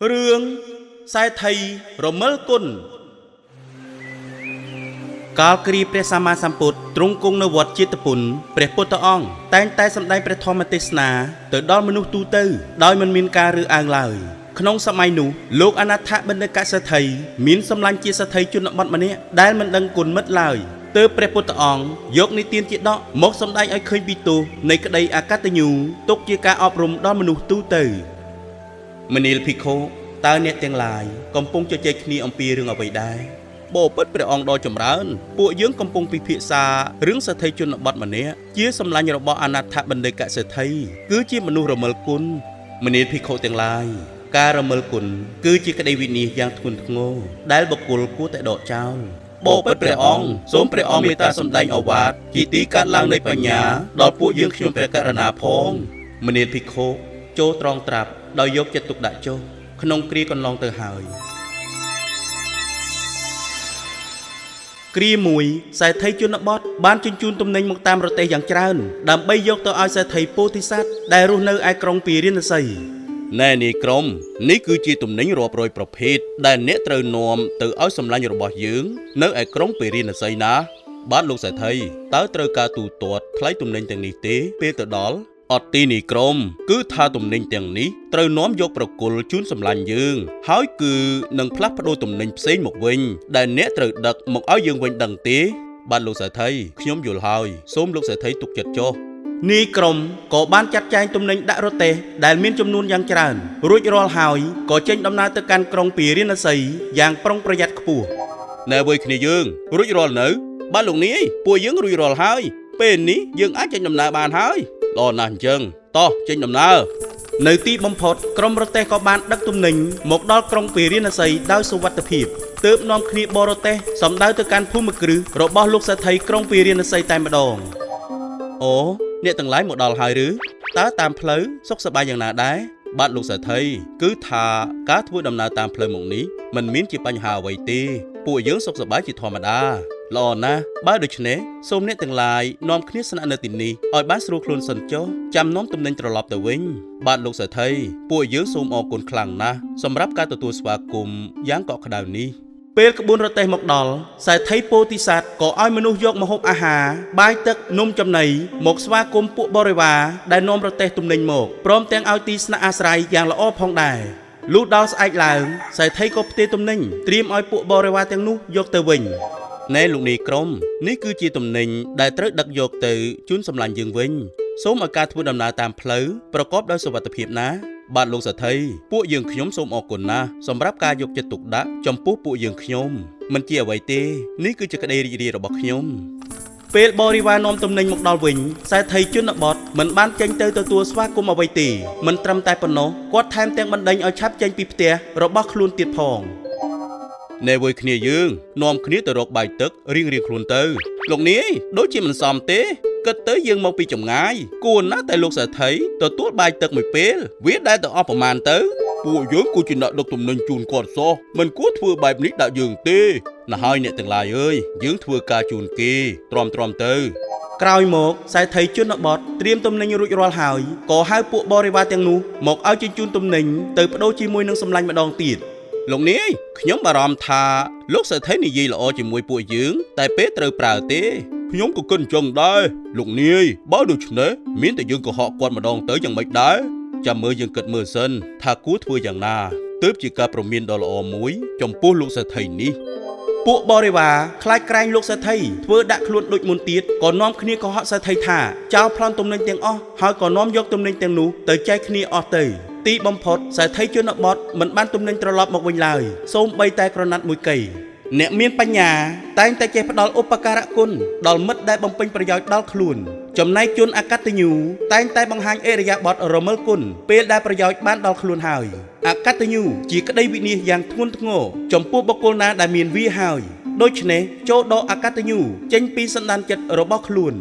រឿងខ្សែថៃរមិលគុណកាលគ្រាព្រះសម្មាសម្ពុទ្ធទ្រង់គង់នៅវត្តជាតិពុនព្រះពុទ្ធអង្គតែងតែសម្ដែងព្រះធម៌ទេសនាទៅដល់មនុស្សទូទៅដោយមិនមានការរើសអើងឡើយក្នុងសម័យនោះលោកអនាថបណ្ឌិតកសិទ្ធិមានសម្លាញ់ជាសទ្ធិជនបទម្នាក់ដែលមិនដឹងគុណមិត្តឡើយទើបព្រះពុទ្ធអង្គយកនិទានជាដកមកសម្ដែងឲ្យឃើញពីទោសនៃក្តីអកតញ្ញូទុកជាការអប់រំដល់មនុស្សទូទៅមនាលភិក្ខុតើអ្នកទាំងឡាយកំពុងជជែកគ្នាអំពីរឿងអ្វីដែរបបិទ្ធព្រះអង្គដ៏ចម្រើនពួកយើងកំពុងពិភាក្សារឿងសទ្ធិជនបទម្នាក់ជាសម្លាញ់របស់អនាថបណ្ឌិតកសិទ្ធិគឺជាមនុស្សរមិលគុណមនាលភិក្ខុទាំងឡាយការរមិលគុណគឺជាក្តីវិនិច្ឆ័យយ៉ាងធ្ងន់ធ្ងរដែលបុគ្គលគួរតែដកចោលបបិទ្ធព្រះអង្គសូមព្រះអង្គមេត្តាសម្ដែងឱវាទជាទីកាត់ឡើងនៃបញ្ញាដល់ពួកយើងខ្ញុំព្រះករុណាផងមនាលភិក្ខុចូលត្រង់ត្រាប់ដោយយកចិត្តទុកដាក់ចុះក្នុងគ្រាកន្លងទៅហើយគ្រាមួយសេដ្ឋីជនបទបានជញ្ជូនទំនិញមកតាមរទេះយ៉ាងច្រើនដើម្បីយកទៅឲ្យសេដ្ឋីពោធិសត្វដែលរស់នៅឯក្រុងពារាណសីណែនេះក្រុមនេះគឺជាទំនិញរាប់រយប្រភេទដែលអ្នកត្រូវនាំទៅឲ្យសម្លាញ់របស់យើងនៅឯក្រុងពារាណសីណាបាទលោកសេដ្ឋីតើត្រូវការទូទាត់ថ្លៃទំនិញទាំងនេះទេពេលទៅដល់អត់ទីនេះក្រុមគឺថាទំនិញទាំងនេះត្រូវនាំយកប្រគល់ជូនសម្លាញ់យើងហើយគឺនឹងផ្លាស់ប្ដូរទំនិញផ្សេងមកវិញដែលអ្នកត្រូវដឹកមកឲ្យយើងវិញដឹងទេបាទលោកសេដ្ឋីខ្ញុំយល់ហើយសូមលោកសេដ្ឋីទុកចិត្តចុះនេះក្រុមក៏បានចាត់ចែងទំនិញដាក់រទេះដែលមានចំនួនយ៉ាងច្រើនរួចរាល់ហើយក៏ចេញដំណើរទៅកាន់ក្រុងពារាណសីយ៉ាងប្រុងប្រយ័ត្នខ្ពស់ណែវ័យគ្នាយើងរួចរាល់នៅបាទលោកនាយពួកយើងរួចរាល់ហើយពេលនេះយើងអាចចេញដំណើរបានហើយល្អណាស់អញ្ចឹងតោះចេញដំណើរនៅទីបំផុតក្រុមរទេះក៏បានដឹកទំនិញមកដល់ក្រុងពារាណសីដោយសុវត្ថិភាពទើបនាំគ្នាបរទេះសម្ដៅទៅកាន់ភូមិគ្រឹះរបស់លោកសេដ្ឋីក្រុងពារាណសីតែម្ដងអូអ្នកទាំងឡាយមកដល់ហើយឬតើតាមផ្លូវសុខសប្បាយយ៉ាងណាដែរបាទលោកសេដ្ឋីគឺថាការធ្វើដំណើរតាមផ្លូវមកនេះមិនមានជាបញ្ហាអ្វីទេពួកយើងសុខសប្បាយជាធម្មតាល្អណាស់បើដូច្នេះសូមអ្នកទាំងឡាយនាំគ្នាស្នាក់នៅទីនេះឲ្យបានស្រួលខ្លួនសិនចុះចាំនាំទំនិញត្រឡប់ទៅវិញបាទលោកសេដ្ឋីពួកយើងសូមអរគុណខ្លាំងណាស់សម្រាប់ការទទួលស្វាគមន៍យ៉ាងកក់ក្ដៅនេះពេលក្បួនរទេះមកដល់សេដ្ឋីពោធិសត្វក៏ឲ្យមនុស្សយកម្ហូបអាហារបាយទឹកនំចំណីមកស្វាគមន៍ពួកបរិវារដែលនាំរទេះទំនិញមកព្រមទាំងឲ្យទីស្នាក់អាស្រ័យយ៉ាងល្អផងដែរលុះដល់ស្អែកឡើងសេដ្ឋីក៏ផ្ទេរទំនិញត្រៀមឲ្យពួកបរិវារទាំងនោះយកទៅវិញណែលោកនាយក្រុមនេះគឺជាទំនិញដែលត្រូវដឹកយកទៅជូនសម្លាញ់យើងវិញសូមឲ្យការធ្វើដំណើរតាមផ្លូវប្រកបដោយសុវត្ថិភាពណាបាទលោកសេដ្ឋីពួកយើងខ្ញុំសូមអរគុណណាស់សម្រាប់ការយកចិត្តទុកដាក់ចំពោះពួកយើងខ្ញុំមិនជាអ្វីទេនេះគឺជាក្តីរីករាយរបស់ខ្ញុំពេលបរិវារនាំទំនិញមកដល់វិញសេដ្ឋីជនបទមិនបានចេញទៅទទួលស្វាគមន៍អ្វីទេមិនត្រឹមតែប៉ុណ្ណោះគាត់ថែមទាំងបណ្ដេញឲ្យឆាប់ចេញពីផ្ទះរបស់ខ្លួនទៀតផងណែវយគ្នាយើងនាំគ្នាទៅរកបាយទឹករៀងៗខ្លួនទៅលោកនាយដូចជាមិនសមទេគិតទៅយើងមកពីចម្ងាយគួរណាស់តែលោកសេដ្ឋីទទួលបាយទឹកមួយពេលវាដែលទៅអស់ប្រមាណទៅពួកយើងគួរជាអ្នកដឹកទំនិញជូនគាត់សោះមិនគួរធ្វើបែបនេះដាក់យើងទេណាស់ហើយអ្នកទាំងឡាយអើយយើងធ្វើការជូនគេទ្រាំទៅក្រោយមកសេដ្ឋីជនបទត្រៀមទំនិញរួចរាល់ហើយក៏ហៅពួកបរិវារទាំងនោះមកឲ្យជញ្ជូនទំនិញទៅបដូរជាមួយនឹងសម្លាញ់ម្ដងទៀតលោកនាយខ្ញុំបារម្ភថាលោកសេដ្ឋីនិយាយល្អជាមួយពួកយើងតែពេលត្រូវប្រើទេខ្ញុំក៏គិតអញ្ចឹងដែរលោកនាយបើដូច្នេះមានតែយើងកុហកគាត់ម្ដងទៅយ៉ាងម៉េចដែរចាំមើលយើងគិតមើលសិនថាគួរធ្វើយ៉ាងណាទើបជាការប្រមានដ៏ល្អមួយចំពោះលោកសេដ្ឋីនេះពួកបរិវារខ្លាចក្រែងលោកសេដ្ឋីធ្វើដាក់ខ្លួនដូចមុនទៀតក៏នាំគ្នាកុហកសេដ្ឋីថាចោលប្លន់ទំនិញទាំងអស់ហើយក៏នាំយកទំនិញទាំងនោះទៅចែកគ្នាអស់ទៅទីបំផុតសេដ្ឋីជនបទមិនបានទំនិញត្រឡប់មកវិញឡើយសូម្បីតែក្រណាត់មួយកីអ្នកមានបញ្ញាតែងតែចេះផ្ដល់ឧបការៈគុណដល់មិត្តដែលបំពេញប្រយោជន៍ដល់ខ្លួនចំណែកជនអកតញ្ញូតែងតែបង្ហាញអិរិយាបថរមិលគុណពេលដែលប្រយោជន៍បានដល់ខ្លួនហើយអកតញ្ញូជាក្តីវិនិច្ឆ័យយ៉ាងធ្ងន់ធ្ងរចំពោះបុគ្គលណាដែលមានវាហើយដូច្នេះចូលដកអកតញ្ញូចេញពីសន្តានចិត្តរបស់ខ្លួន